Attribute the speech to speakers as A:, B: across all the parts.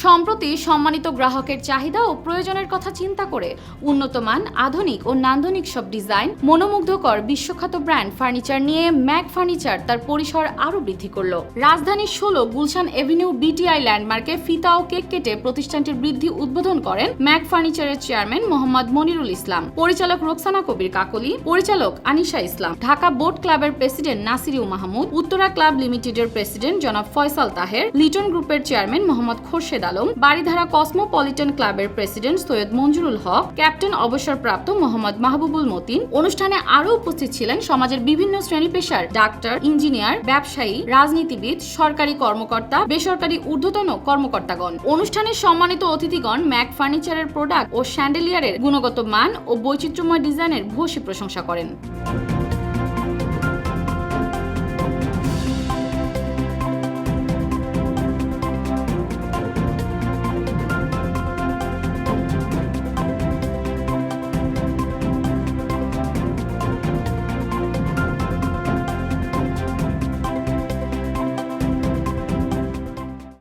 A: সম্প্রতি সম্মানিত গ্রাহকের চাহিদা ও প্রয়োজনের কথা চিন্তা করে উন্নতমান, আধুনিক ও নান্দনিক সব ডিজাইন, মনোমুগ্ধকর বিশ্বখ্যাত ব্র্যান্ড ফার্নিচার নিয়ে ম্যাক ফার্নিচার তার পরিসর আরও বৃদ্ধি করল। রাজধানীর ১৬ গুলশান এভিনিউ বিটিআই ল্যান্ডমার্কে ফিতা ও কেক কেটে প্রতিষ্ঠানটির বৃদ্ধি উদ্বোধন করেন ম্যাক ফার্নিচারের চেয়ারম্যান মোহাম্মদ মনিরুল ইসলাম, পরিচালক রোকসানা কবির কাকলি, পরিচালক আনিশা ইসলাম, ঢাকা বোট ক্লাবের প্রেসিডেন্ট নাসিরিউ মাহমুদ, উত্তরা ক্লাব লিমিটেডের প্রেসিডেন্ট জনাব ফয়সাল তাহের, লিটন গ্রুপের চেয়ারম্যান মোহাম্মদ খোরশেদ আলম, বাড়িধারা কসমোপলিটন ক্লাবের প্রেসিডেন্ট সৈয়দ মঞ্জুরুল হক, ক্যাপ্টেন অবসরপ্রাপ্ত মোহাম্মদ মাহবুবুল মতিন। অনুষ্ঠানে আরও উপস্থিত ছিলেন সমাজের বিভিন্ন শ্রেণী পেশার ডাক্তার, ইঞ্জিনিয়ার, ব্যবসায়ী, রাজনীতিবিদ, সরকারি কর্মকর্তা, বেসরকারি ঊর্ধ্বতন কর্মকর্তাগণ। অনুষ্ঠানে সম্মানিত অতিথিগণ ম্যাক ফার্নিচারের প্রোডাক্ট ও শ্যান্ডেলিয়ারের গুণগত মান ও বৈচিত্র্যময় ডিজাইনের ভূয়সী প্রশংসা করেন।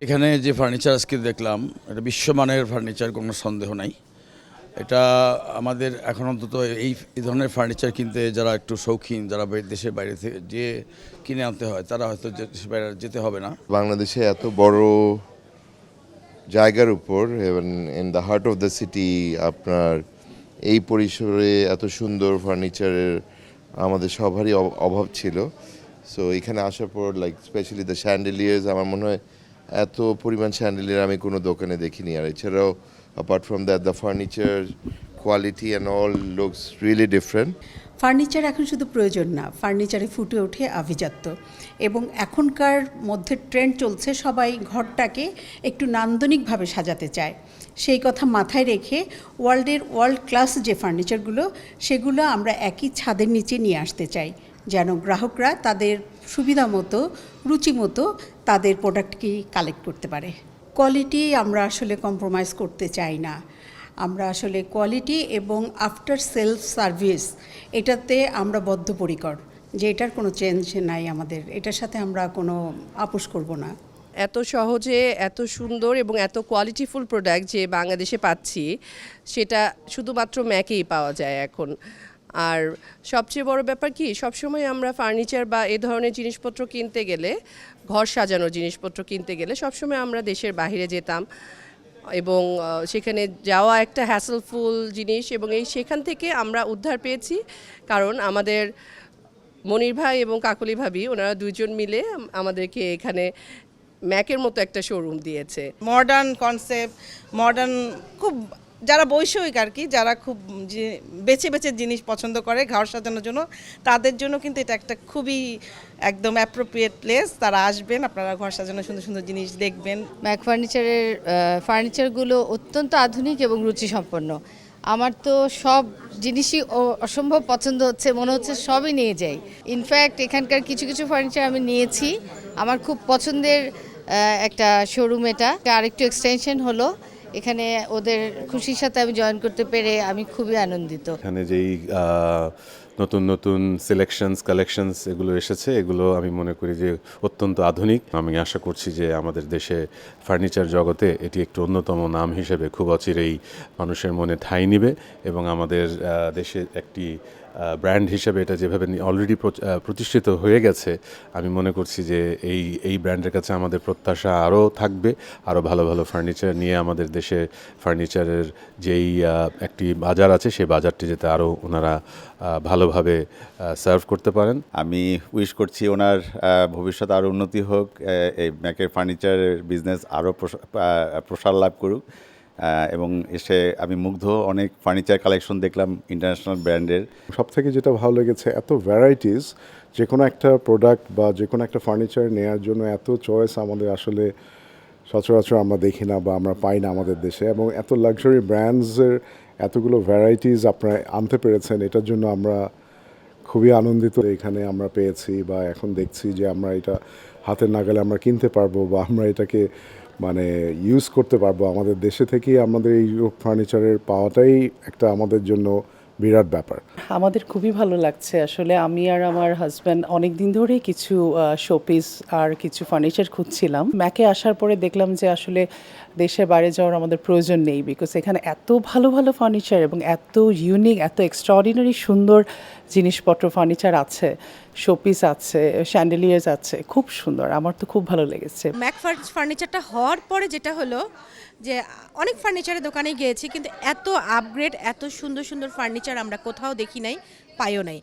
B: এখানে যে ফার্নিচার আজকে দেখলাম এটা বিশ্বমানের ফার্নিচার, কোনো সন্দেহ নাই। এটা আমাদের এখন অন্তত এই ধরনের ফার্নিচার কিনতে যারা একটু শৌখিন, যারা দেশের বাইরে থেকে যে কিনে আনতে হয় তারা হয়তো দেশের বাইরে যেতে হবে না।
C: বাংলাদেশে এত বড় জায়গার উপর এবং in the heart of the city আপনার এই পরিসরে এত সুন্দর ফার্নিচারের আমাদের সবারই অভাব ছিল। সো এখানে আসার পর লাইক স্পেশালি দ্য শ্যান্ডেলিয়ার্স, আমার মনে হয় এত পরিমাণ শ্যান্ডেলিয়ার আমি কোনো দোকানে দেখিনি। আর এছাড়াও apart from that the furniture quality and all looks really different.
D: Furniture এখন শুধু প্রয়োজন না, ফার্নিচারে ফুটে ওঠে আভিজাত্য। এবং এখনকার মধ্যে ট্রেন্ড চলছে সবাই ঘরটাকে একটু নান্দনিকভাবে সাজাতে চায়। সেই কথা মাথায় রেখে ওয়ার্ল্ড ক্লাস যে ফার্নিচারগুলো সেগুলো আমরা একই ছাদের নিচে নিয়ে আসতে চাই, যেন গ্রাহকরা তাদের সুবিধা মতো, রুচি মতো তাদের প্রোডাক্টকে কালেক্ট করতে পারে। কোয়ালিটি আমরা আসলে কম্প্রোমাইজ করতে চাই না। আমরা আসলে কোয়ালিটি এবং আফটার সেলফ সার্ভিস এটাতে আমরা বদ্ধপরিকর, যে এটার কোনো চেঞ্জ নাই আমাদের, এটার সাথে আমরা কোনো আপোষ করব না।
E: এত সহজে এত সুন্দর এবং এত কোয়ালিটিফুল প্রোডাক্ট যে বাংলাদেশে পাচ্ছি সেটা শুধুমাত্র ম্যাকেই পাওয়া যায় এখন। আর সবচেয়ে বড় ব্যাপার কি, সবসময় আমরা ফার্নিচার বা এ ধরনের জিনিসপত্র কিনতে গেলে, ঘর সাজানোর জিনিসপত্র কিনতে গেলে সবসময় আমরা দেশের বাইরে যেতাম এবং সেখানে যাওয়া একটা হ্যাসেলফুল জিনিস, এবং সেখান থেকে আমরা উদ্ধার পেয়েছি। কারণ আমাদের মনির ভাই এবং কাকলি ভাবি ওনারা দুইজন মিলে আমাদেরকে এখানে ম্যাকের মতো একটা শোরুম দিয়েছে।
F: মডার্ন কনসেপ্ট, মডার্ন, খুব যারা বৈষয়িক আর কি, যারা খুব বেছে বেছে জিনিস পছন্দ করে ঘর সাজানোর জন্য, তাদের জন্য কিন্তু এটা একটা খুবই একদম অ্যাপ্রোপ্রিয়েট প্লেস। তারা আসবেন, আপনারা ঘর সাজানোর সুন্দর সুন্দর জিনিস দেখবেন।
G: ম্যাক ফার্নিচারের ফার্নিচারগুলো অত্যন্ত আধুনিক এবং রুচিসম্পন্ন। আমার তো সব জিনিসই অসম্ভব পছন্দ হচ্ছে, মনে হচ্ছে সবই নিয়ে যাই। ইনফ্যাক্ট এখানকার কিছু কিছু ফার্নিচার আমি নিয়েছি, আমার খুব পছন্দের একটা শোরুম এটা। আরেকটু এক্সটেনশন হলো, এখানে ওদের খুশির সাথে আমি জয়েন করতে পেরে আমি খুবই আনন্দিত।
H: এখানে যেই নতুন নতুন কালেকশনস এগুলো এসেছে, এগুলো আমি মনে করি যে অত্যন্ত আধুনিক। আমি আশা করছি যে আমাদের দেশে ফার্নিচার জগতে এটি একটি অন্যতম নাম হিসেবে খুব অচিরেই মানুষের মনে ঠাঁই নিবে এবং আমাদের দেশে একটি ব্র্যান্ড হিসেবে এটা যেভাবে অলরেডি প্রতিষ্ঠিত হয়ে গেছে, আমি মনে করছি যে এই ব্র্যান্ডের কাছে আমাদের প্রত্যাশা আরও থাকবে। আরও ভালো ভালো ফার্নিচার নিয়ে আমাদের দেশে ফার্নিচারের যেই একটি বাজার আছে সেই বাজারটি যাতে আরও ওনারা ভালোভাবে সার্ভ করতে পারেন।
I: আমি উইশ করছি ওনার ভবিষ্যৎ আরও উন্নতি হোক, এই ম্যাকের ফার্নিচারের বিজনেস আরও প্রসার লাভ করুক। এবং এসে আমি মুগ্ধ, অনেক ফার্নিচার কালেকশন দেখলাম ইন্টারন্যাশনাল ব্র্যান্ডের।
J: সবথেকে যেটা ভালো লেগেছে এত ভ্যারাইটিস, যে কোনো একটা প্রোডাক্ট বা যে কোনো একটা ফার্নিচার নেওয়ার জন্য এত চয়েস আমাদের আসলে সচরাচর আমরা দেখি না বা আমরা পাই না আমাদের দেশে। এবং এত লাক্সারি ব্র্যান্ডসের এতগুলো ভ্যারাইটিস আপনারা আনতে পেরেছেন, এটার জন্য আমরা খুবই আনন্দিত। এখানে আমরা পেয়েছি বা এখন দেখছি যে আমরা এটা হাতের নাগালে আমরা কিনতে পারবো বা আমরা এটাকে মানে ইউজ করতে পারবো। আমাদের দেশে থেকেই আমাদের এই ফার্নিচারের পাওয়াটাই একটা আমাদের জন্য বিরাট ব্যাপার।
K: আমাদের খুবই ভালো লাগছে আসলে। আমি আর আমার হাজব্যান্ড অনেক দিন ধরেই কিছু শোপিস আর কিছু ফার্নিচার খুঁজছিলাম। ম্যাকে আসার পরে দেখলাম যে আসলে দেশের বাইরে যাওয়ার আমাদের প্রয়োজন নেই, বিকজ এখানে এত ভালো ভালো ফার্নিচার এবং এত ইউনিক, এত এক্সট্রাঅর্ডিনারি সুন্দর জিনিসপত্র, ফার্নিচার আছে, শোপিস আছে, শ্যান্ডেলিয়ার্স আছে, খুব সুন্দর। আমার তো খুব ভালো লেগেছে।
L: ম্যাক ফার্নিচারটা হওয়ার পরে যেটা হলো যে অনেক ফার্নিচারের দোকানে গিয়েছি, কিন্তু এত আপগ্রেড, এত সুন্দর সুন্দর ফার্নিচার আমরা কোথাও দেখি নাই, পাইও নাই।